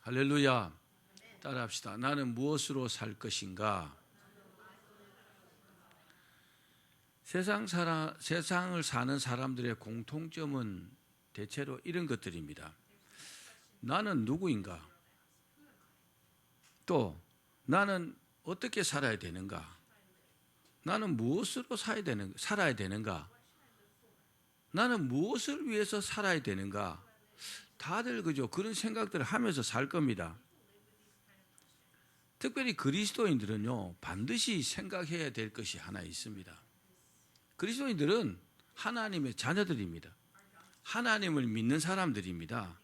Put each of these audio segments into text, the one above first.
할렐루야. 따라합시다. 나는 무엇으로 살 것인가? 세상을 사는 사람들의 공통점은 대체로 이런 것들입니다. 나는 누구인가? 또 나는 어떻게 살아야 되는가? 나는 무엇으로 살아야 되는가? 나는 무엇을 위해서 살아야 되는가? 다들 그죠? 그런 생각들을 하면서 살 겁니다. 특별히 그리스도인들은요, 반드시 생각해야 될 것이 하나 있습니다. 그리스도인들은 하나님의 자녀들입니다. 하나님을 믿는 사람들입니다.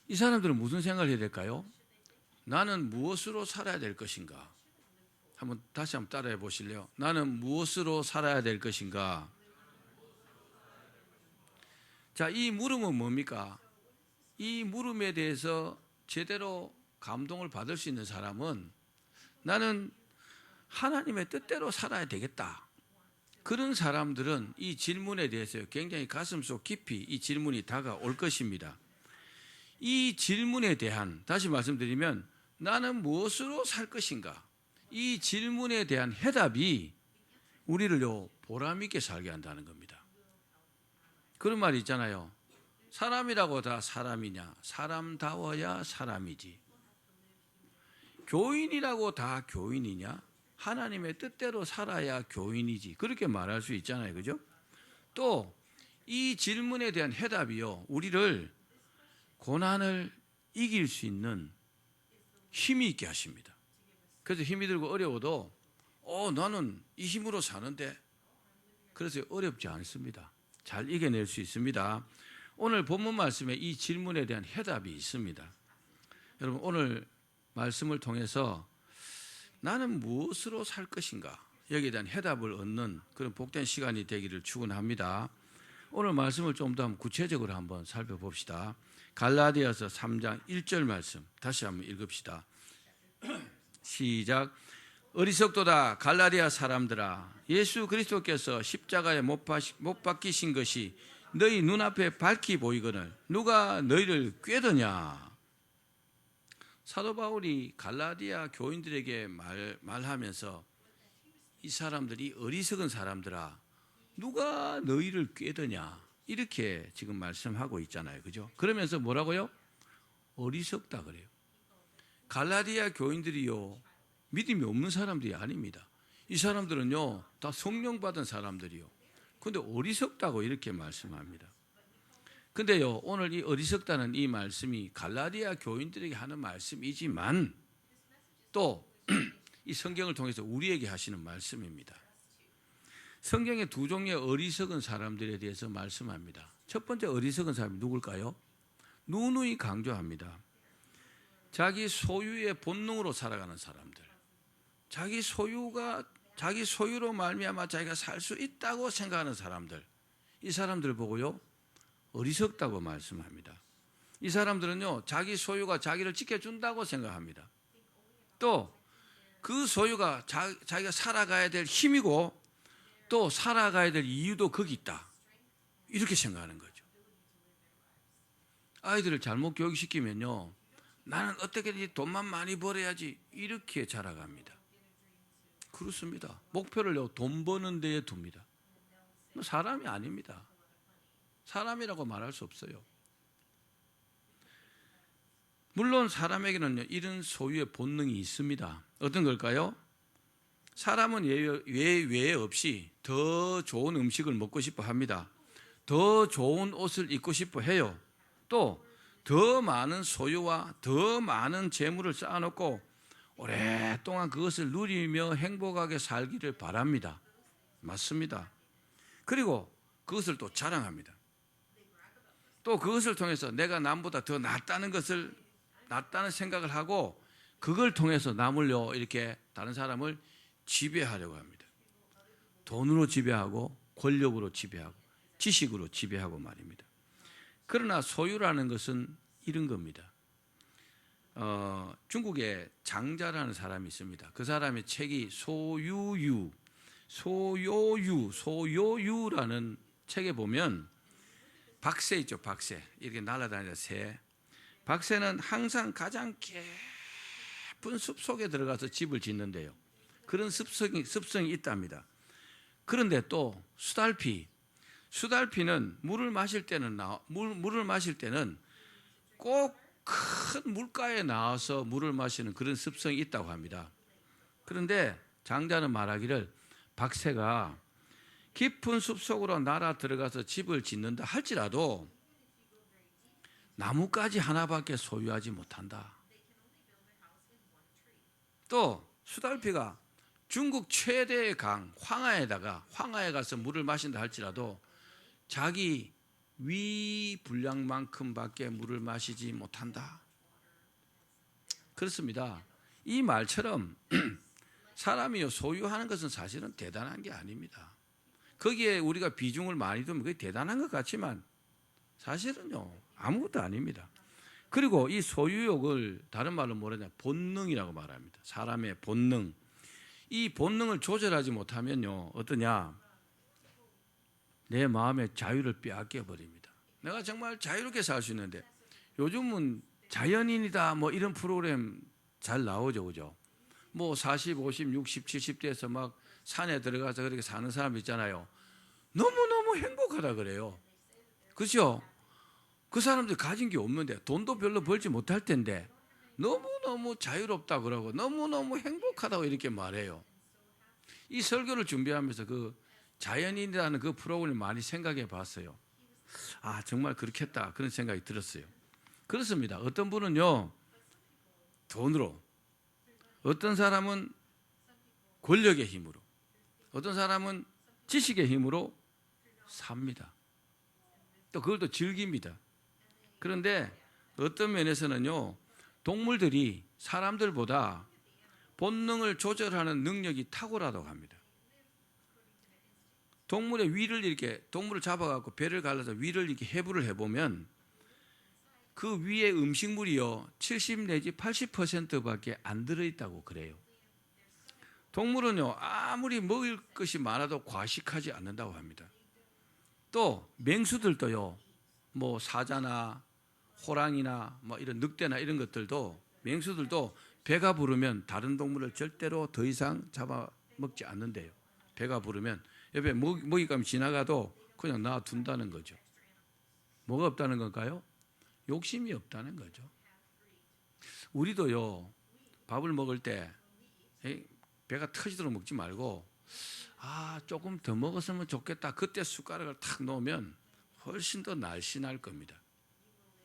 이 사람들은 무슨 생각을 해야 될까요? 나는 무엇으로 살아야 될 것인가? 다시 한번 따라해 보실래요? 나는 무엇으로 살아야 될 것인가? 자, 이 물음은 뭡니까? 이 물음에 대해서 제대로 감동을 받을 수 있는 사람은 나는 하나님의 뜻대로 살아야 되겠다. 그런 사람들은 이 질문에 대해서 굉장히 가슴속 깊이 이 질문이 다가올 것입니다. 이 질문에 대한, 다시 말씀드리면 나는 무엇으로 살 것인가? 이 질문에 대한 해답이 우리를요, 보람 있게 살게 한다는 겁니다. 그런 말이 있잖아요. 사람이라고 다 사람이냐? 사람다워야 사람이지. 교인이라고 다 교인이냐? 하나님의 뜻대로 살아야 교인이지. 그렇게 말할 수 있잖아요. 그죠? 또 이 질문에 대한 해답이요, 우리를 고난을 이길 수 있는 힘이 있게 하십니다. 그래서 힘이 들고 어려워도 나는 이 힘으로 사는데, 그래서 어렵지 않습니다. 잘 이겨낼 수 있습니다. 오늘 본문 말씀에 이 질문에 대한 해답이 있습니다. 여러분, 오늘 말씀을 통해서 나는 무엇으로 살 것인가? 여기에 대한 해답을 얻는 그런 복된 시간이 되기를 축원합니다. 오늘 말씀을 좀 더 구체적으로 한번 살펴봅시다. 갈라디아서 3장 1절 말씀 다시 한번 읽읍시다. 시작. 어리석도다 갈라디아 사람들아, 예수 그리스도께서 십자가에 못 박히신 것이 너희 눈앞에 밝히 보이거늘 누가 너희를 꾀더냐? 사도 바울이 갈라디아 교인들에게 말하면서 이 사람들이 어리석은 사람들아, 누가 너희를 꾀더냐? 이렇게 지금 말씀하고 있잖아요. 그죠? 그러면서 뭐라고요? 어리석다 그래요. 갈라디아 교인들이요, 믿음이 없는 사람들이 아닙니다. 이 사람들은요, 다 성령 받은 사람들이요. 근데 어리석다고 이렇게 말씀합니다. 근데요, 오늘 이 어리석다는 이 말씀이 갈라디아 교인들에게 하는 말씀이지만 또 이 성경을 통해서 우리에게 하시는 말씀입니다. 성경에 두 종류의 어리석은 사람들에 대해서 말씀합니다. 첫 번째 어리석은 사람이 누굴까요? 누누이 강조합니다. 자기 소유의 본능으로 살아가는 사람들. 자기 소유로 말미암아 자기가 살 수 있다고 생각하는 사람들. 이 사람들을 보고요, 어리석다고 말씀합니다. 이 사람들은요, 자기 소유가 자기를 지켜준다고 생각합니다. 또 그 소유가 자기가 살아가야 될 힘이고 또 살아가야 될 이유도 거기 있다. 이렇게 생각하는 거죠. 아이들을 잘못 교육시키면요, 나는 어떻게든 돈만 많이 벌어야지 이렇게 자라갑니다. 그렇습니다. 목표를요, 돈 버는 데에 둡니다. 사람이 아닙니다. 사람이라고 말할 수 없어요. 물론 사람에게는 이런 소유의 본능이 있습니다. 어떤 걸까요? 사람은 외에 없이 더 좋은 음식을 먹고 싶어 합니다. 더 좋은 옷을 입고 싶어 해요. 또 더 많은 소유와 더 많은 재물을 쌓아놓고 오랫동안 그것을 누리며 행복하게 살기를 바랍니다. 맞습니다. 그리고 그것을 또 자랑합니다. 또 그것을 통해서 내가 남보다 더 낫다는 생각을 하고 그걸 통해서 남을요, 이렇게 다른 사람을 지배하려고 합니다. 돈으로 지배하고 권력으로 지배하고 지식으로 지배하고 말입니다. 그러나 소유라는 것은 이런 겁니다. 중국에 장자라는 사람이 있습니다. 그 사람의 책이 소요유라는 책에 보면 박새 있죠, 박새. 이렇게 날아다니는 새. 박새는 항상 가장 깊은 숲속에 들어가서 집을 짓는데요. 그런 습성이 있답니다. 그런데 또 수달피는 물을 마실 때는 꼭 큰 물가에 나와서 물을 마시는 그런 습성이 있다고 합니다. 그런데 장자는 말하기를 박새가 깊은 숲속으로 날아 들어가서 집을 짓는다 할지라도 나뭇가지 하나밖에 소유하지 못한다. 또 수달피가 중국 최대의 강 황하에 가서 물을 마신다 할지라도 자기 위 분량만큼밖에 물을 마시지 못한다. 그렇습니다. 이 말처럼 사람이 소유하는 것은 사실은 대단한 게 아닙니다. 거기에 우리가 비중을 많이 두면 그게 대단한 것 같지만 사실은요 아무것도 아닙니다. 그리고 이 소유욕을 다른 말로 뭐라냐 본능이라고 말합니다. 사람의 본능. 이 본능을 조절하지 못하면요 어떠냐, 내 마음의 자유를 빼앗겨 버립니다. 내가 정말 자유롭게 살 수 있는데 요즘은 자연인이다 뭐 이런 프로그램 잘 나오죠, 그죠? 뭐 40, 50, 60, 70대에서 막 산에 들어가서 그렇게 사는 사람 있잖아요. 너무너무 행복하다 그래요. 그렇죠? 그 사람들 가진 게 없는데 돈도 별로 벌지 못할 텐데 너무너무 자유롭다 그러고 너무너무 행복하다고 이렇게 말해요. 이 설교를 준비하면서 그 자연인이라는 그 프로그램을 많이 생각해 봤어요. 아 정말 그렇겠다 그런 생각이 들었어요. 그렇습니다. 어떤 분은요 돈으로, 어떤 사람은 권력의 힘으로, 어떤 사람은 지식의 힘으로 삽니다. 또 그걸 또 즐깁니다. 그런데 어떤 면에서는요 동물들이 사람들보다 본능을 조절하는 능력이 탁월하다고 합니다. 동물의 위를 이렇게 동물을 잡아갖고 배를 갈라서 위를 이렇게 해부를 해보면 그 위에 음식물이요 70 내지 80%밖에 안 들어있다고 그래요. 동물은요 아무리 먹을 것이 많아도 과식하지 않는다고 합니다. 또 맹수들도요 뭐 사자나 호랑이나 뭐 이런 늑대나 이런 것들도 맹수들도 배가 부르면 다른 동물을 절대로 더 이상 잡아먹지 않는데요. 배가 부르면 옆에 먹잇감이 지나가도 그냥 놔둔다는 거죠. 뭐가 없다는 건가요? 욕심이 없다는 거죠. 우리도요 밥을 먹을 때 배가 터지도록 먹지 말고 아 조금 더 먹었으면 좋겠다 그때 숟가락을 탁 놓으면 훨씬 더 날씬할 겁니다.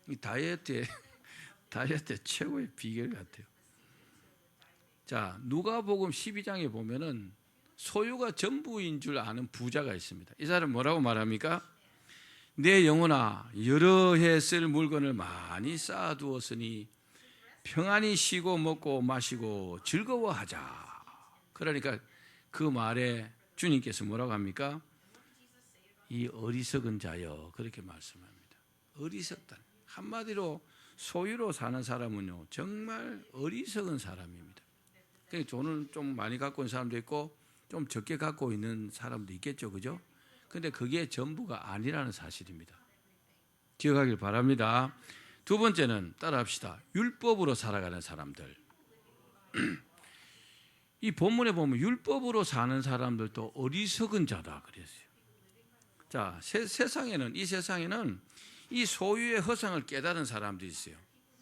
이 다이어트의 최고의 비결 같아요. 자, 누가복음 12장에 보면은 소유가 전부인 줄 아는 부자가 있습니다. 이 사람 뭐라고 말합니까? 내 영혼아 여러 해 쓸 물건을 많이 쌓아두었으니 평안히 쉬고 먹고 마시고 즐거워하자. 그러니까 그 말에 주님께서 뭐라고 합니까? 이 어리석은 자여 그렇게 말씀합니다. 어리석다. 한마디로 소유로 사는 사람은요 정말 어리석은 사람입니다. 돈을 좀 많이 갖고 있는 사람도 있고 좀 적게 갖고 있는 사람도 있겠죠, 그죠? 근데 그게 전부가 아니라는 사실입니다. 기억하길 바랍니다. 두 번째는 따라합시다. 율법으로 살아가는 사람들. 이 본문에 보면 율법으로 사는 사람들도 어리석은 자다 그랬어요. 자, 이 세상에는 이 소유의 허상을 깨달은 사람도 있어요.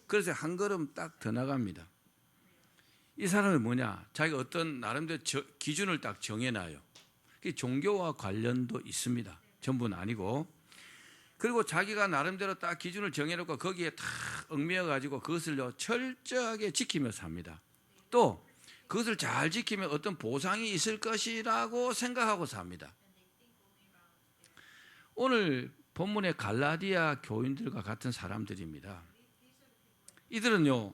그래서 한 걸음 딱 더 나갑니다. 이 사람은 뭐냐? 자기가 어떤 나름대로 기준을 딱 정해놔요. 종교와 관련도 있습니다. 전부는 아니고. 그리고 자기가 나름대로 딱 기준을 정해놓고 거기에 딱 얽매여가지고 그것을 철저하게 지키며 삽니다. 또 그것을 잘 지키면 어떤 보상이 있을 것이라고 생각하고 삽니다. 오늘 본문의 갈라디아 교인들과 같은 사람들입니다. 이들은요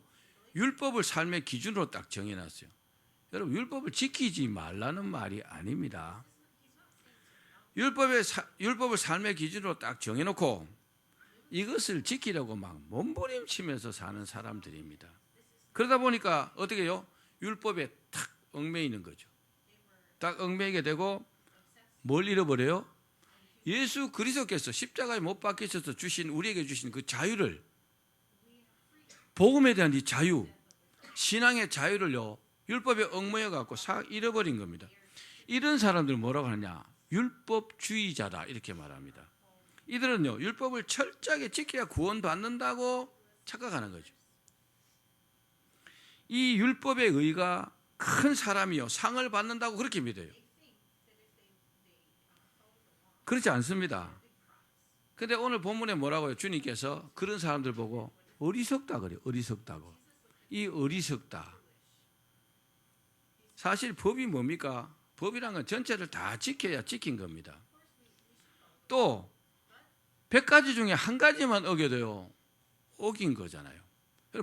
율법을 삶의 기준으로 딱 정해놨어요. 여러분 율법을 지키지 말라는 말이 아닙니다. 율법을 삶의 기준으로 딱 정해놓고 이것을 지키려고 막 몸부림치면서 사는 사람들입니다. 그러다 보니까 어떻게 해요? 율법에 탁 얽매이는 거죠. 딱 얽매이게 되고 뭘 잃어버려요? 예수 그리스도께서 십자가에 못 박히셔서 우리에게 주신 그 자유를 복음에 대한 이 자유, 신앙의 자유를요, 율법에 얽매여 갖고 잃어버린 겁니다. 이런 사람들 뭐라고 하느냐? 율법주의자다 이렇게 말합니다. 이들은요, 율법을 철저하게 지켜야 구원받는다고 착각하는 거죠. 이 율법의 의가 큰 사람이요, 상을 받는다고 그렇게 믿어요. 그렇지 않습니다. 근데 오늘 본문에 뭐라고요? 주님께서 그런 사람들 보고 어리석다 그래요. 어리석다고. 이 어리석다. 사실 법이 뭡니까? 법이란 건 전체를 다 지켜야 지킨 겁니다. 또 100가지 중에 한 가지만 어겨도요, 어긴 거잖아요.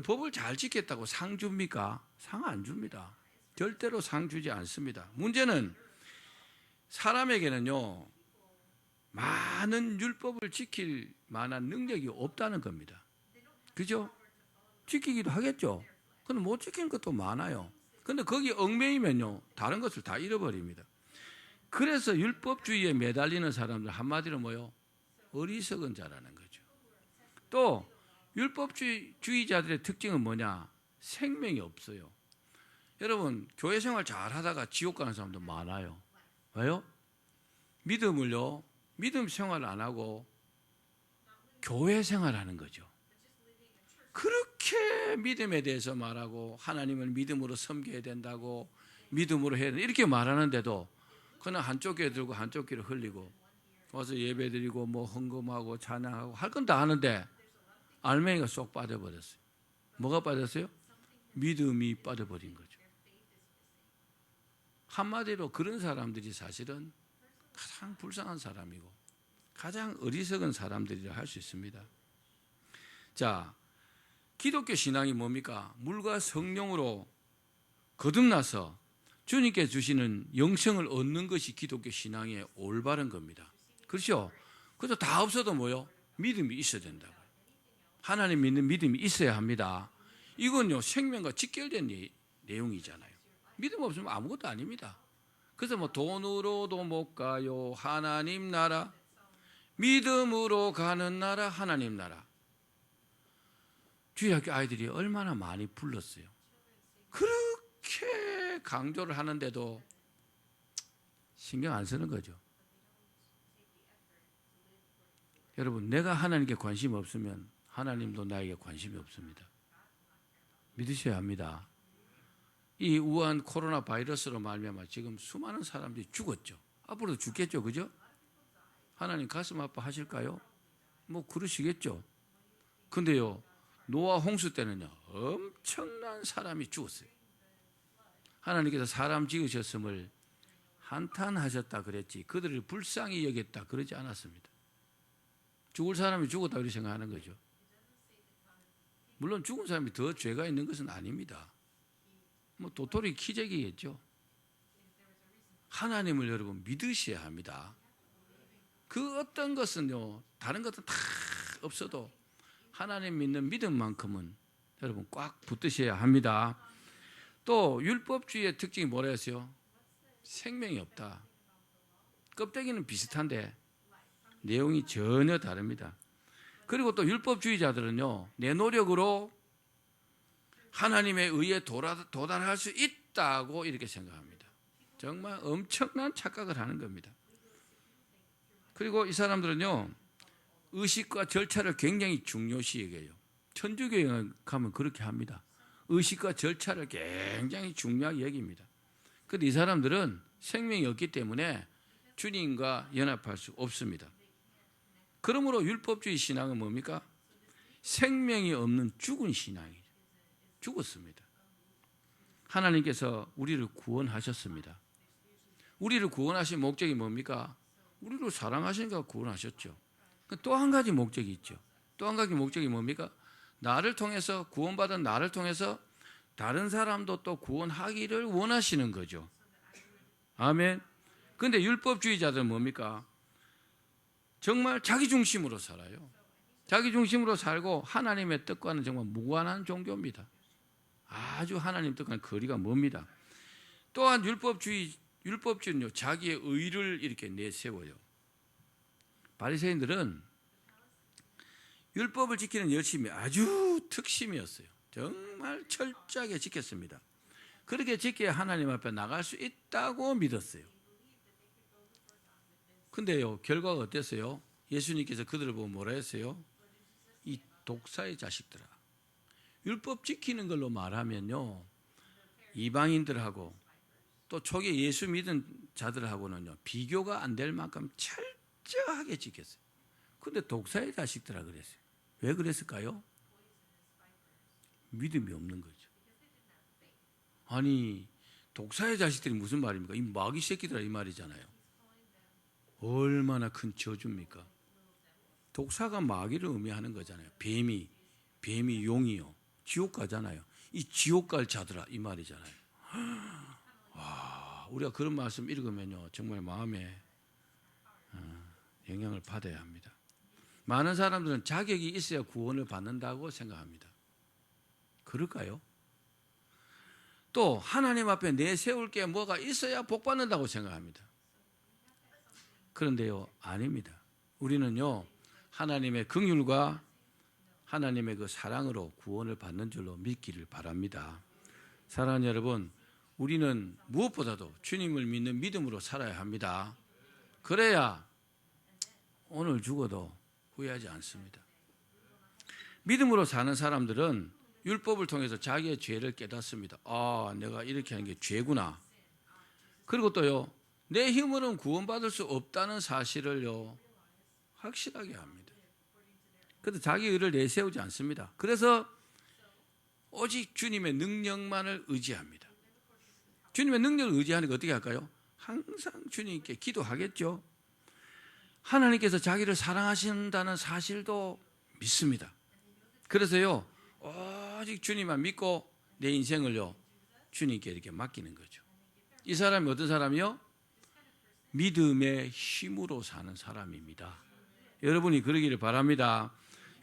법을 잘 지켰다고 상 줍니까? 상 안 줍니다. 절대로 상 주지 않습니다. 문제는 사람에게는요, 많은 율법을 지킬 만한 능력이 없다는 겁니다. 그죠? 지키기도 하겠죠. 근데 못 지키는 것도 많아요. 근데 거기 얽매이면요, 다른 것을 다 잃어버립니다. 그래서 율법주의에 매달리는 사람들 한마디로 뭐요? 어리석은 자라는 거죠. 또 율법주의자들의 특징은 뭐냐? 생명이 없어요. 여러분, 교회 생활 잘 하다가 지옥 가는 사람도 많아요. 왜요? 믿음을요, 믿음 생활 안 하고 교회 생활하는 거죠. 그렇게 믿음에 대해서 말하고 하나님을 믿음으로 섬겨야 된다고, 믿음으로 해야 된다 이렇게 말하는데도 그냥 한쪽 귀에 들고 한쪽 귀를 흘리고 와서 예배드리고 뭐 헌금하고 찬양하고 할 건 다 하는데 알맹이가 쏙 빠져버렸어요. 뭐가 빠졌어요? 믿음이 빠져버린 거죠. 한마디로 그런 사람들이 사실은 가장 불쌍한 사람이고 가장 어리석은 사람들이라 할 수 있습니다. 자, 기독교 신앙이 뭡니까? 물과 성령으로 거듭나서 주님께 주시는 영생을 얻는 것이 기독교 신앙의 올바른 겁니다. 그렇죠? 그래서 다 없어도 뭐요? 믿음이 있어야 된다고. 하나님 믿는 믿음이 있어야 합니다. 이건요, 생명과 직결된 내용이잖아요. 믿음 없으면 아무것도 아닙니다. 그래서 뭐 돈으로도 못 가요, 하나님 나라. 믿음으로 가는 나라, 하나님 나라. 주일학교 아이들이 얼마나 많이 불렀어요. 그렇게 강조를 하는데도 신경 안 쓰는 거죠. 여러분, 내가 하나님께 관심이 없으면 하나님도 나에게 관심이 없습니다. 믿으셔야 합니다. 이 우한 코로나 바이러스로 말미암아 지금 수많은 사람들이 죽었죠. 앞으로도 죽겠죠, 그죠? 하나님 가슴 아파하실까요? 뭐 그러시겠죠. 근데요, 노아 홍수 때는요, 엄청난 사람이 죽었어요. 하나님께서 사람 지으셨음을 한탄하셨다 그랬지, 그들을 불쌍히 여겼다 그러지 않았습니다. 죽을 사람이 죽었다 그렇게 생각하는 거죠. 물론 죽은 사람이 더 죄가 있는 것은 아닙니다. 뭐 도토리 키재기겠죠. 하나님을 여러분 믿으셔야 합니다. 그 어떤 것은요, 다른 것은 다 없어도 하나님 믿는 믿음만큼은 여러분 꽉 붙드셔야 합니다. 또 율법주의의 특징이 뭐라 했어요? 생명이 없다. 껍데기는 비슷한데 내용이 전혀 다릅니다. 그리고 또 율법주의자들은요, 내 노력으로 하나님의 의에 도달할 수 있다고 이렇게 생각합니다. 정말 엄청난 착각을 하는 겁니다. 그리고 이 사람들은요, 의식과 절차를 굉장히 중요시 여겨요. 천주교에 가면 그렇게 합니다. 의식과 절차를 굉장히 중요하게 여깁니다. 그런데 이 사람들은 생명이 없기 때문에 주님과 연합할 수 없습니다. 그러므로 율법주의 신앙은 뭡니까? 생명이 없는 죽은 신앙이죠. 죽었습니다. 하나님께서 우리를 구원하셨습니다. 우리를 구원하신 목적이 뭡니까? 우리를 사랑하시니까 구원하셨죠. 또 한 가지 목적이 있죠. 또 한 가지 목적이 뭡니까? 나를 통해서, 구원받은 나를 통해서 다른 사람도 또 구원하기를 원하시는 거죠. 아멘. 그런데 율법주의자들은 뭡니까? 정말 자기 중심으로 살아요. 자기 중심으로 살고 하나님의 뜻과는 정말 무관한 종교입니다. 아주 하나님 뜻과는 거리가 멉니다. 또한 율법주의는요, 자기의 의를 이렇게 내세워요. 바리새인들은 율법을 지키는 열심이 아주 특심이었어요. 정말 철저하게 지켰습니다. 그렇게 지켜야 하나님 앞에 나갈 수 있다고 믿었어요. 근데요, 결과가 어땠어요? 예수님께서 그들을 보고 뭐라 했어요? 이 독사의 자식들아. 율법 지키는 걸로 말하면요, 이방인들하고 또 초기에 예수 믿은 자들하고는요, 비교가 안 될 만큼 철저하게 지켰어요. 근데 독사의 자식들아 그랬어요. 왜 그랬을까요? 믿음이 없는 거죠. 아니, 독사의 자식들이 무슨 말입니까? 이 마귀 새끼들아 이 말이잖아요. 얼마나 큰 저주입니까? 독사가 마귀를 의미하는 거잖아요. 뱀이 용이요. 지옥 가잖아요. 이 지옥 갈 자들아 이 말이잖아요. 와, 우리가 그런 말씀 읽으면요, 정말 마음에 영향을 받아야 합니다. 많은 사람들은 자격이 있어야 구원을 받는다고 생각합니다. 그럴까요? 또 하나님 앞에 내세울 게 뭐가 있어야 복 받는다고 생각합니다. 그런데요, 아닙니다. 우리는요, 하나님의 긍휼과 하나님의 그 사랑으로 구원을 받는 줄로 믿기를 바랍니다. 사랑하는 여러분, 우리는 무엇보다도 주님을 믿는 믿음으로 살아야 합니다. 그래야 오늘 죽어도 후회하지 않습니다. 믿음으로 사는 사람들은 율법을 통해서 자기의 죄를 깨닫습니다. 아, 내가 이렇게 하는 게 죄구나. 그리고 또요, 내 힘으로는 구원받을 수 없다는 사실을요, 확실하게 합니다. 그래도 자기 의를 내세우지 않습니다. 그래서 오직 주님의 능력만을 의지합니다. 주님의 능력을 의지하니까 어떻게 할까요? 항상 주님께 기도하겠죠. 하나님께서 자기를 사랑하신다는 사실도 믿습니다. 그래서요, 오직 주님만 믿고 내 인생을요, 주님께 이렇게 맡기는 거죠. 이 사람이 어떤 사람이요? 믿음의 힘으로 사는 사람입니다. 여러분이 그러기를 바랍니다.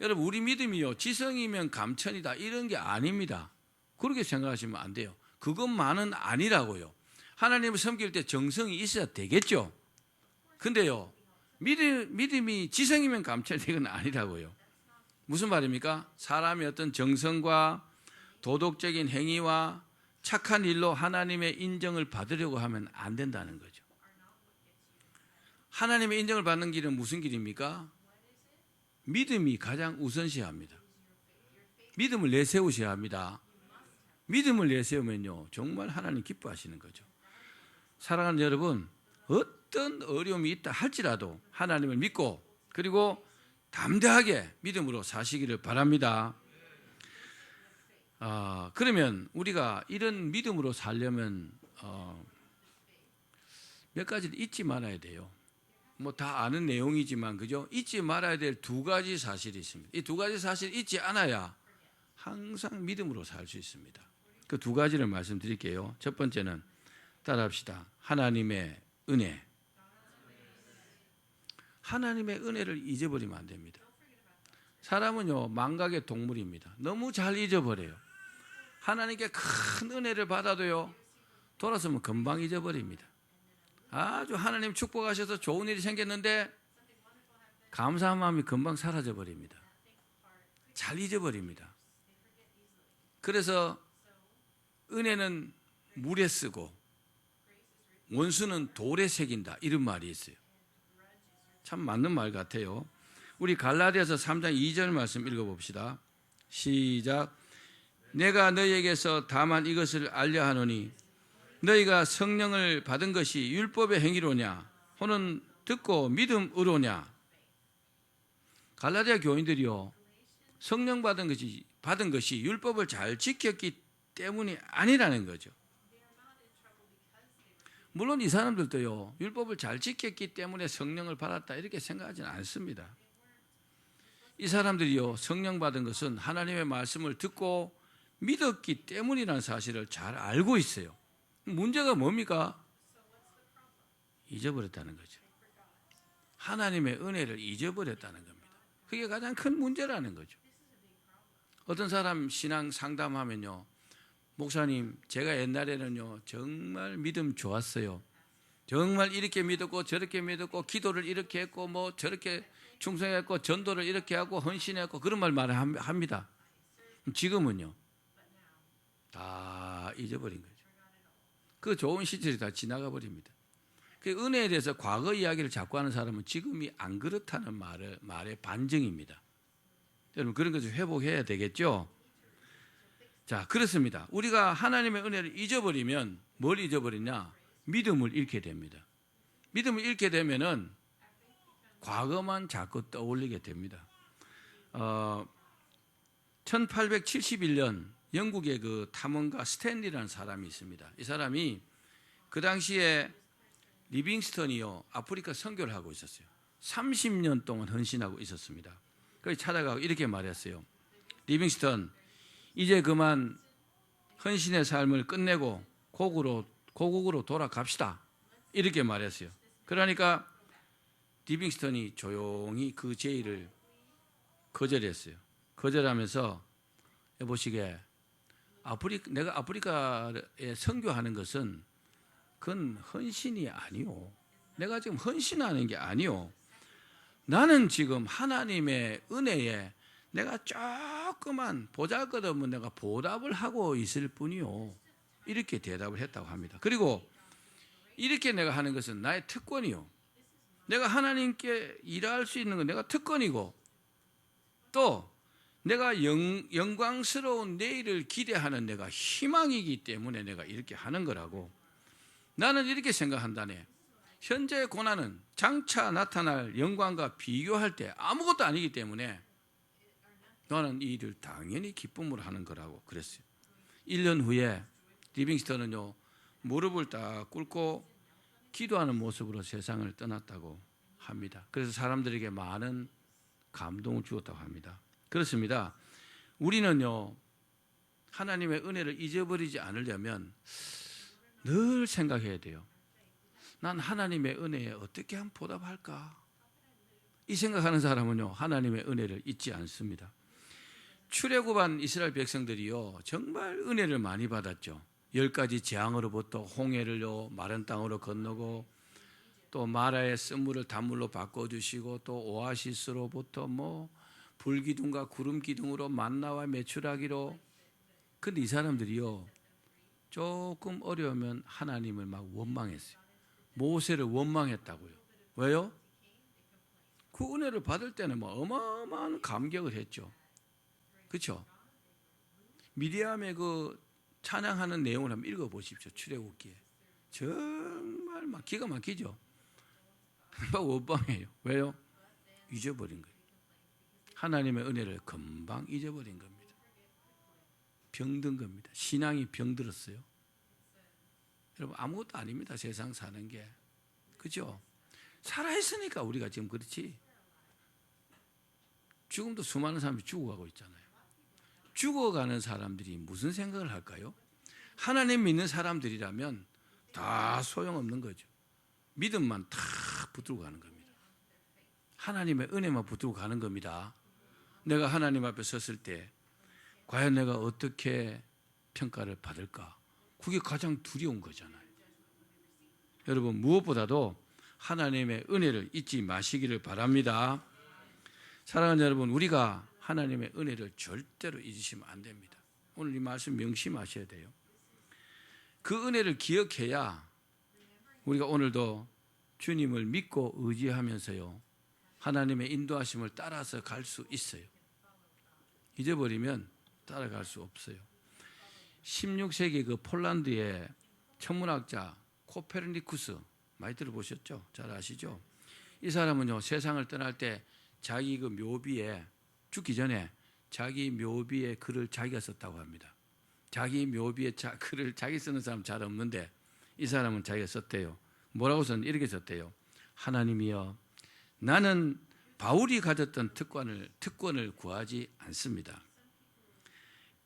여러분, 우리 믿음이요, 지성이면 감천이다 이런 게 아닙니다. 그렇게 생각하시면 안 돼요. 그것만은 아니라고요. 하나님을 섬길 때 정성이 있어야 되겠죠. 근데요, 믿음이 지성이면 감천이 이건 아니라고요. 무슨 말입니까? 사람의 어떤 정성과 도덕적인 행위와 착한 일로 하나님의 인정을 받으려고 하면 안 된다는 거죠. 하나님의 인정을 받는 길은 무슨 길입니까? 믿음이 가장 우선시합니다. 믿음을 내세우셔야 합니다. 믿음을 내세우면요, 정말 하나님 기뻐하시는 거죠. 사랑하는 여러분, 어떤 어려움이 있다 할지라도 하나님을 믿고 그리고 담대하게 믿음으로 사시기를 바랍니다. 그러면 우리가 이런 믿음으로 살려면 몇 가지를 잊지 말아야 돼요. 뭐 다 아는 내용이지만 그죠? 잊지 말아야 될 두 가지 사실이 있습니다. 이 두 가지 사실 잊지 않아야 항상 믿음으로 살 수 있습니다. 그 두 가지를 말씀드릴게요. 첫 번째는 따라합시다. 하나님의 은혜. 하나님의 은혜를 잊어버리면 안 됩니다. 사람은요, 망각의 동물입니다. 너무 잘 잊어버려요. 하나님께 큰 은혜를 받아도요, 돌아서면 금방 잊어버립니다. 아주 하나님 축복하셔서 좋은 일이 생겼는데 감사한 마음이 금방 사라져 버립니다. 잘 잊어버립니다. 그래서 은혜는 물에 쓰고 원수는 돌에 새긴다 이런 말이 있어요. 참 맞는 말 같아요. 우리 갈라디아서 3장 2절 말씀 읽어봅시다. 시작. 내가 너희에게서 다만 이것을 알려 하노니 너희가 성령을 받은 것이 율법의 행위로냐 혹은 듣고 믿음으로냐. 갈라디아 교인들이요, 성령 받은 것이 율법을 잘 지켰기 때문이 아니라는 거죠. 물론 이 사람들도요, 율법을 잘 지켰기 때문에 성령을 받았다 이렇게 생각하지는 않습니다. 이 사람들이요, 성령 받은 것은 하나님의 말씀을 듣고 믿었기 때문이라는 사실을 잘 알고 있어요. 문제가 뭡니까? 잊어버렸다는 거죠. 하나님의 은혜를 잊어버렸다는 겁니다. 그게 가장 큰 문제라는 거죠. 어떤 사람 신앙 상담하면요, 목사님, 제가 옛날에는요, 정말 믿음 좋았어요. 정말 이렇게 믿었고 저렇게 믿었고 기도를 이렇게 했고 뭐 저렇게 충성했고 전도를 이렇게 하고 헌신했고 그런 말을 합니다. 지금은요, 다 잊어버린 거죠. 그 좋은 시절이 다 지나가 버립니다. 그 은혜에 대해서 과거 이야기를 자꾸 하는 사람은 지금이 안 그렇다는 말의 반증입니다. 여러분 그런 것을 회복해야 되겠죠. 자, 그렇습니다. 우리가 하나님의 은혜를 잊어버리면 뭘 잊어버리냐? 믿음을 잃게 됩니다. 믿음을 잃게 되면은 과거만 자꾸 떠올리게 됩니다. 1871년 영국의 그 탐험가 스탠리라는 사람이 있습니다. 이 사람이 그 당시에 리빙스턴이요 아프리카 선교를 하고 있었어요. 30년 동안 헌신하고 있었습니다. 그래서 찾아가고 이렇게 말했어요. 리빙스턴, 이제 그만 헌신의 삶을 끝내고 고국으로 돌아갑시다. 이렇게 말했어요. 그러니까 리빙스턴이 조용히 그 제의를 거절했어요. 거절하면서 여보시게 내가 아프리카에 선교하는 것은 그건 헌신이 아니오. 내가 지금 헌신하는 게 아니오. 나는 지금 하나님의 은혜에 내가 조그만 보잘것없는 내가 보답을 하고 있을 뿐이요. 이렇게 대답을 했다고 합니다. 그리고 이렇게 내가 하는 것은 나의 특권이요. 내가 하나님께 일할 수 있는 건 내가 특권이고 또 내가 영광스러운 내일을 기대하는 내가 희망이기 때문에 내가 이렇게 하는 거라고. 나는 이렇게 생각한다네. 현재의 고난은 장차 나타날 영광과 비교할 때 아무것도 아니기 때문에 나는 이 일을 당연히 기쁨으로 하는 거라고 그랬어요. 1년 후에 리빙스턴은요 무릎을 딱 꿇고 기도하는 모습으로 세상을 떠났다고 합니다. 그래서 사람들에게 많은 감동을 주었다고 합니다. 그렇습니다. 우리는요 하나님의 은혜를 잊어버리지 않으려면 늘 생각해야 돼요. 난 하나님의 은혜에 어떻게 하면 보답할까? 이 생각하는 사람은요 하나님의 은혜를 잊지 않습니다. 출애굽한 이스라엘 백성들이요 정말 은혜를 많이 받았죠. 10가지 재앙으로부터 홍해를요 마른 땅으로 건너고 또 마라의 쓴물을 단물로 바꿔주시고 또 오아시스로부터 불기둥과 구름기둥으로 만나와 메추라기로. 근데 이 사람들이요 조금 어려우면 하나님을 막 원망했어요. 모세를 원망했다고요. 왜요? 그 은혜를 받을 때는 어마어마한 감격을 했죠. 그렇죠? 미리암의 그 찬양하는 내용을 한번 읽어보십시오. 출애굽기에 정말 막 기가 막히죠. 막 원망해요. 왜요? 잊어버린 거예요. 하나님의 은혜를 금방 잊어버린 겁니다. 병든 겁니다. 신앙이 병들었어요. 여러분 아무것도 아닙니다. 세상 사는 게. 그죠? 살아있으니까 우리가 지금 그렇지. 지금도 수많은 사람이 죽어가고 있잖아요. 죽어가는 사람들이 무슨 생각을 할까요? 하나님 믿는 사람들이라면 다 소용없는 거죠. 믿음만 다 붙들고 가는 겁니다. 하나님의 은혜만 붙들고 가는 겁니다. 내가 하나님 앞에 섰을 때 과연 내가 어떻게 평가를 받을까? 그게 가장 두려운 거잖아요. 여러분 무엇보다도 하나님의 은혜를 잊지 마시기를 바랍니다. 사랑하는 여러분, 우리가 하나님의 은혜를 절대로 잊으시면 안 됩니다. 오늘 이 말씀 명심하셔야 돼요. 그 은혜를 기억해야 우리가 오늘도 주님을 믿고 의지하면서요 하나님의 인도하심을 따라서 갈 수 있어요. 잊어버리면 따라갈 수 없어요. 16세기 그 폴란드의 천문학자 코페르니쿠스 많이 들어보셨죠? 잘 아시죠? 이 사람은요 세상을 떠날 때 자기 그 묘비에 죽기 전에 자기 묘비에 글을 자기가 썼다고 합니다. 자기 묘비에 글을 자기 쓰는 사람 잘 없는데 이 사람은 자기가 썼대요. 뭐라고 썼는지 이렇게 썼대요. 하나님이여, 나는 바울이 가졌던 특권을 구하지 않습니다.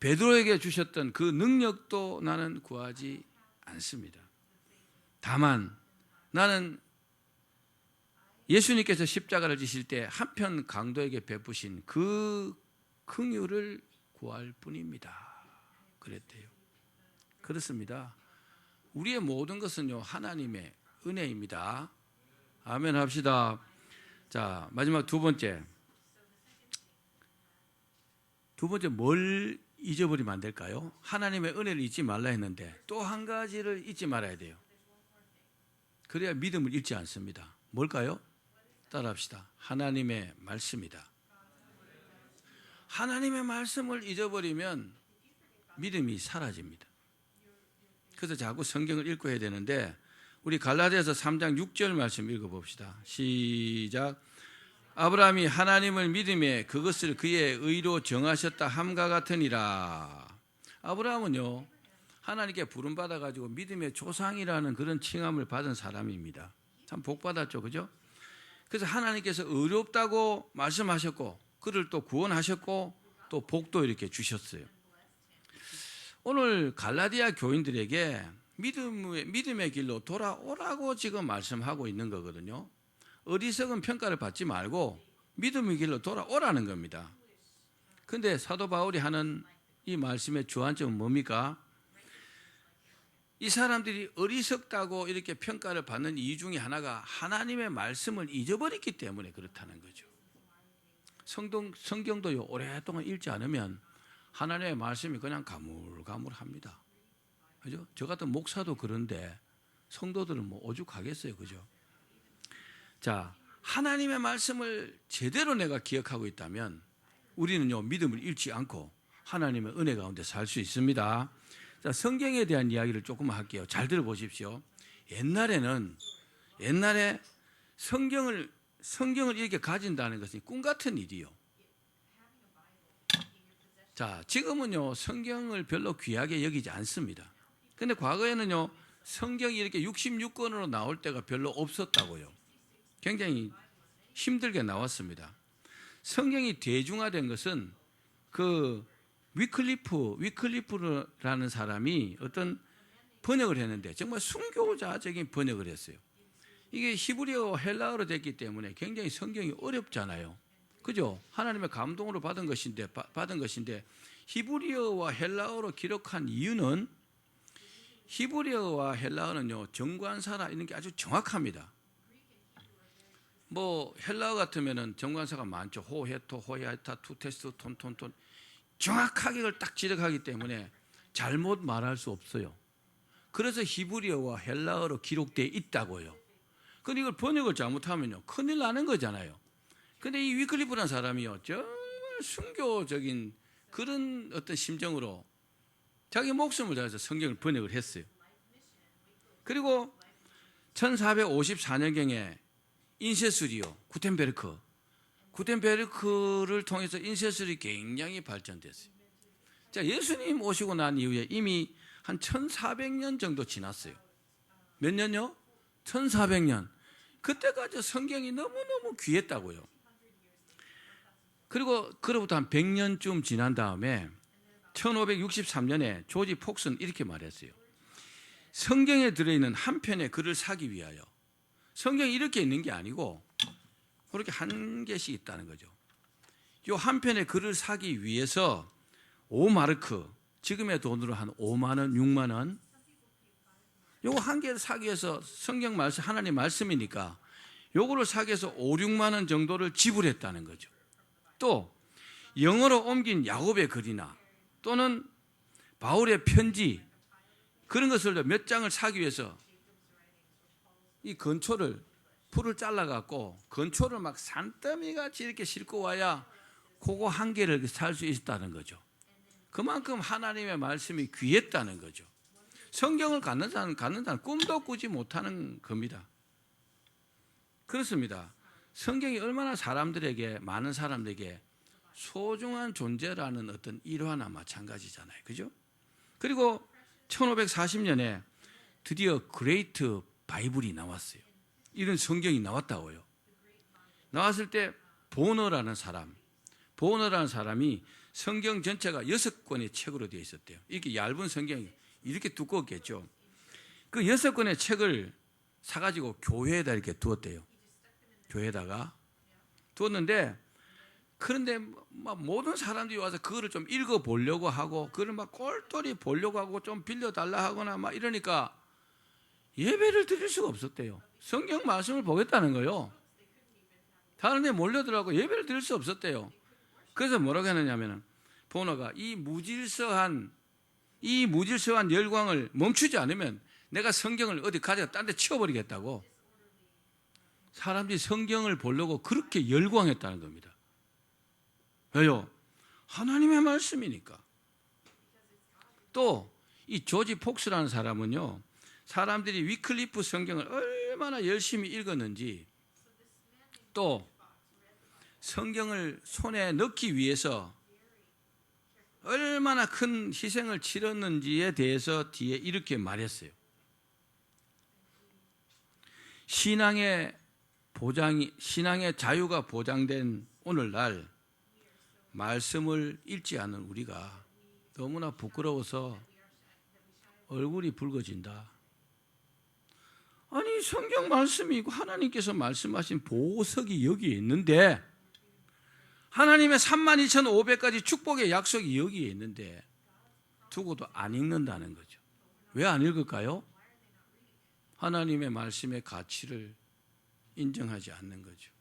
베드로에게 주셨던 그 능력도 나는 구하지 않습니다. 다만 나는 예수님께서 십자가를 지실 때 한편 강도에게 베푸신 그 긍휼을 구할 뿐입니다. 그랬대요. 그렇습니다. 우리의 모든 것은요 하나님의 은혜입니다. 아멘 합시다. 자, 마지막 두 번째 뭘 잊어버리면 안 될까요? 하나님의 은혜를 잊지 말라 했는데 또 한 가지를 잊지 말아야 돼요. 그래야 믿음을 잃지 않습니다. 뭘까요? 따라합시다. 하나님의 말씀이다. 하나님의 말씀을 잊어버리면 믿음이 사라집니다. 그래서 자꾸 성경을 읽고 해야 되는데 우리 갈라디아서 3장 6절 말씀 읽어봅시다. 시작. 아브라함이 하나님을 믿음에 그것을 그의 의로 정하셨다 함과 같으니라. 아브라함은요 하나님께 부름받아가지고 믿음의 조상이라는 그런 칭함을 받은 사람입니다. 참 복받았죠, 그죠? 그래서 하나님께서 의롭다고 말씀하셨고 그를 또 구원하셨고 또 복도 이렇게 주셨어요. 오늘 갈라디아 교인들에게 믿음의 길로 돌아오라고 지금 말씀하고 있는 거거든요. 어리석은 평가를 받지 말고 믿음의 길로 돌아오라는 겁니다. 그런데 사도 바울이 하는 이 말씀의 주안점은 뭡니까? 이 사람들이 어리석다고 이렇게 평가를 받는 이유 중에 하나가 하나님의 말씀을 잊어버렸기 때문에 그렇다는 거죠. 성경도요 오랫동안 읽지 않으면 하나님의 말씀이 그냥 가물가물합니다. 그죠? 저 같은 목사도 그런데 성도들은 뭐 오죽하겠어요, 그죠? 자, 하나님의 말씀을 제대로 내가 기억하고 있다면 우리는요 믿음을 잃지 않고 하나님의 은혜 가운데 살 수 있습니다. 자, 성경에 대한 이야기를 조금 할게요. 잘 들어보십시오. 옛날에 성경을 이렇게 가진다는 것은 꿈 같은 일이요. 자, 지금은요 성경을 별로 귀하게 여기지 않습니다. 근데 과거에는요 성경이 이렇게 66권으로 나올 때가 별로 없었다고요. 굉장히 힘들게 나왔습니다. 성경이 대중화된 것은 그 위클리프라는 사람이 어떤 번역을 했는데 정말 순교자적인 번역을 했어요. 이게 히브리어 헬라어로 됐기 때문에 굉장히 성경이 어렵잖아요. 그죠? 하나님의 감동으로 받은 것인데 히브리어와 헬라어로 기록한 이유는 히브리어와 헬라어는요 정관사나 이런 게 아주 정확합니다. 뭐 헬라어 같으면은 정관사가 많죠. 호, 헤토, 호야타, 투테스, 톤 정확하게 그걸 딱 지적하기 때문에 잘못 말할 수 없어요. 그래서 히브리어와 헬라어로 기록되어 있다고요. 근데 이걸 번역을 잘못하면요 큰일 나는 거잖아요. 근데 이 위클리프라는 사람이요 정말 순교적인 그런 어떤 심정으로 자기 목숨을 다해서 성경을 번역을 했어요. 그리고 1454년경에 인쇄술이요 구텐베르크를 통해서 인쇄술이 굉장히 발전됐어요. 자, 예수님 오시고 난 이후에 이미 한 1400년 정도 지났어요. 몇 년요? 1400년. 그때까지 성경이 너무너무 귀했다고요. 그리고 그로부터 한 100년쯤 지난 다음에 1563년에 조지 폭스는 이렇게 말했어요. 성경에 들어있는 한 편의 글을 사기 위하여 성경이 이렇게 있는 게 아니고 그렇게 한 개씩 있다는 거죠. 이 한 편의 글을 사기 위해서 5마르크, 지금의 돈으로 한 5만 원, 6만 원, 요거 한 개를 사기 위해서 성경 말씀, 하나님 말씀이니까 요거를 사기 위해서 5, 6만 원 정도를 지불했다는 거죠. 또 영어로 옮긴 야곱의 글이나 또는 바울의 편지 그런 것을 몇 장을 사기 위해서 이 건초를 풀을 잘라갖고 건초를 막 산더미같이 이렇게 싣고 와야 그거 한 개를 살 수 있다는 거죠. 그만큼 하나님의 말씀이 귀했다는 거죠. 성경을 갖는 자는 꿈도 꾸지 못하는 겁니다. 그렇습니다. 성경이 얼마나 많은 사람들에게 소중한 존재라는 어떤 일화나 마찬가지잖아요. 그죠? 그리고 1540년에 드디어 그레이트 바이블이 나왔어요. 이런 성경이 나왔다고요. 나왔을 때 보너라는 사람이 성경 전체가 6권의 책으로 되어 있었대요. 이렇게 얇은 성경이 이렇게 두꺼웠겠죠. 그 6권의 책을 사가지고 교회에다 이렇게 두었대요. 교회에다가 두었는데 그런데 막 모든 사람들이 와서 그거를 좀 읽어보려고 하고 그걸 막 꼴똘히 보려고 하고 좀 빌려달라 하거나 막 이러니까 예배를 드릴 수가 없었대요. 성경 말씀을 보겠다는 거예요. 다른 데 몰려들어가고 예배를 드릴 수 없었대요. 그래서 뭐라고 했느냐면 도노가 이 무질서한 열광을 멈추지 않으면 내가 성경을 어디 가져가 딴 데 치워버리겠다고. 사람들이 성경을 보려고 그렇게 열광했다는 겁니다. 왜요? 하나님의 말씀이니까. 또 이 조지 폭스라는 사람은요, 사람들이 위클리프 성경을 얼마나 열심히 읽었는지, 또 성경을 손에 넣기 위해서 얼마나 큰 희생을 치렀는지에 대해서 뒤에 이렇게 말했어요. 신앙의 자유가 보장된 오늘날 말씀을 읽지 않는 우리가 너무나 부끄러워서 얼굴이 붉어진다. 아니, 성경 말씀이고 하나님께서 말씀하신 보석이 여기에 있는데, 하나님의 32,500가지 축복의 약속이 여기에 있는데 두고도 안 읽는다는 거죠. 왜 안 읽을까요? 하나님의 말씀의 가치를 인정하지 않는 거죠.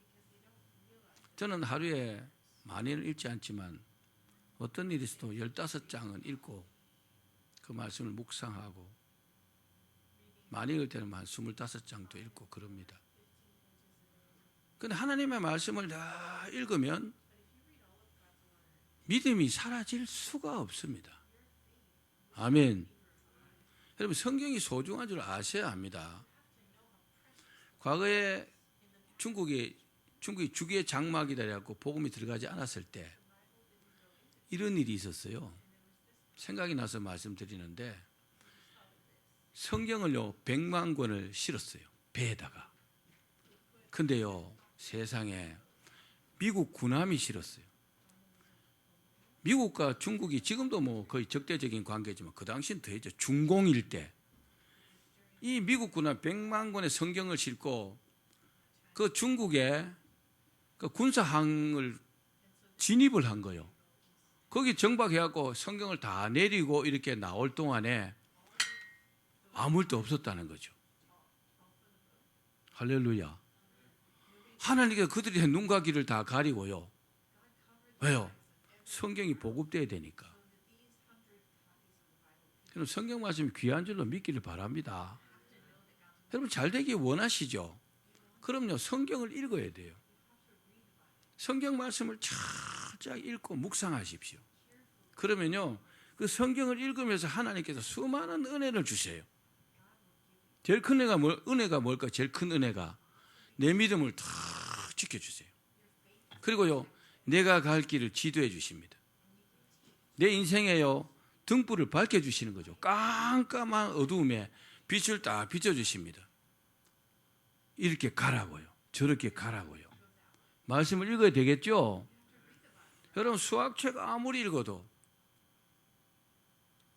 저는 하루에 많이는 읽지 않지만 어떤 일이 있어도 15장은 읽고 그 말씀을 묵상하고, 많이 읽을 때는 한 25장도 읽고 그럽니다. 그런데 하나님의 말씀을 다 읽으면 믿음이 사라질 수가 없습니다. 아멘. 여러분, 성경이 소중한 줄 아셔야 합니다. 과거에 중국이 주기의 장막이다 해갖고 복음이 들어가지 않았을 때 이런 일이 있었어요. 생각이 나서 말씀드리는데, 성경을요 100만 권을 실었어요, 배에다가. 근데요 세상에 미국 군함이 실었어요. 미국과 중국이 지금도 뭐 거의 적대적인 관계지만 그 당시는 더했죠. 중공일 때 이 미국 군함 100만 권의 성경을 싣고 그 중국의 그 군사항을 진입을 한 거예요. 거기 정박해갖고 성경을 다 내리고 이렇게 나올 동안에 아무 일도 없었다는 거죠. 할렐루야. 하나님께서 그들의 눈과 귀를 다 가리고요. 왜요? 성경이 보급돼야 되니까. 여러분, 성경 말씀이 귀한 줄로 믿기를 바랍니다. 여러분, 잘 되기 원하시죠? 그럼요, 성경을 읽어야 돼요. 성경 말씀을 차차 읽고 묵상하십시오. 그러면요, 그 성경을 읽으면서 하나님께서 수많은 은혜를 주세요. 제일 큰 은혜가 뭘까? 제일 큰 은혜가 내 믿음을 다 지켜주세요. 그리고요, 내가 갈 길을 지도해 주십니다. 내 인생에요 등불을 밝혀주시는 거죠. 깜깜한 어두움에 빛을 딱 비춰주십니다. 이렇게 가라고요, 저렇게 가라고요. 말씀을 읽어야 되겠죠? 여러분, 수학책 아무리 읽어도,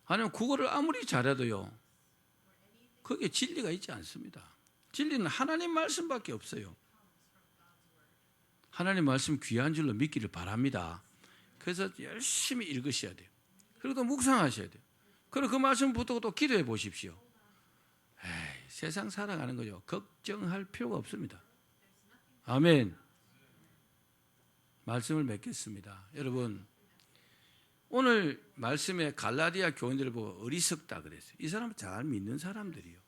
아니면 국어를 아무리 잘해도요, 거기에 진리가 있지 않습니다. 진리는 하나님 말씀밖에 없어요. 하나님 말씀 귀한 줄로 믿기를 바랍니다. 그래서 열심히 읽으셔야 돼요. 그리고 또 묵상하셔야 돼요. 그리고 그 말씀 붙들고 또 기도해 보십시오. 세상 살아가는 거죠. 걱정할 필요가 없습니다. 아멘. 말씀을 맺겠습니다. 여러분, 오늘 말씀에 갈라디아 교인들을 보고 어리석다 그랬어요. 이 사람은 잘 믿는 사람들이요.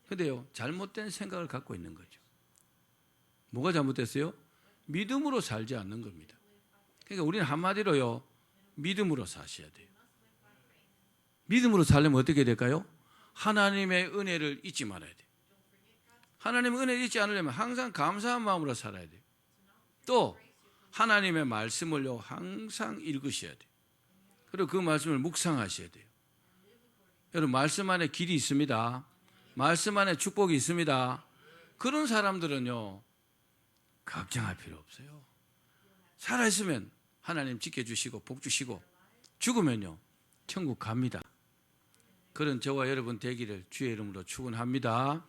그런데요, 잘못된 생각을 갖고 있는 거죠. 뭐가 잘못됐어요? 믿음으로 살지 않는 겁니다. 그러니까 우리는 한마디로요, 믿음으로 사셔야 돼요. 믿음으로 살려면 어떻게 될까요? 하나님의 은혜를 잊지 말아야 돼요. 하나님의 은혜를 잊지 않으려면 항상 감사한 마음으로 살아야 돼요. 또 하나님의 말씀을요 항상 읽으셔야 돼요. 그리고 그 말씀을 묵상하셔야 돼요. 여러분, 말씀 안에 길이 있습니다. 말씀 안에 축복이 있습니다. 그런 사람들은요 걱정할 필요 없어요. 살아있으면 하나님 지켜주시고 복 주시고, 죽으면요 천국 갑니다. 그런 저와 여러분 되기를 주의 이름으로 축원합니다.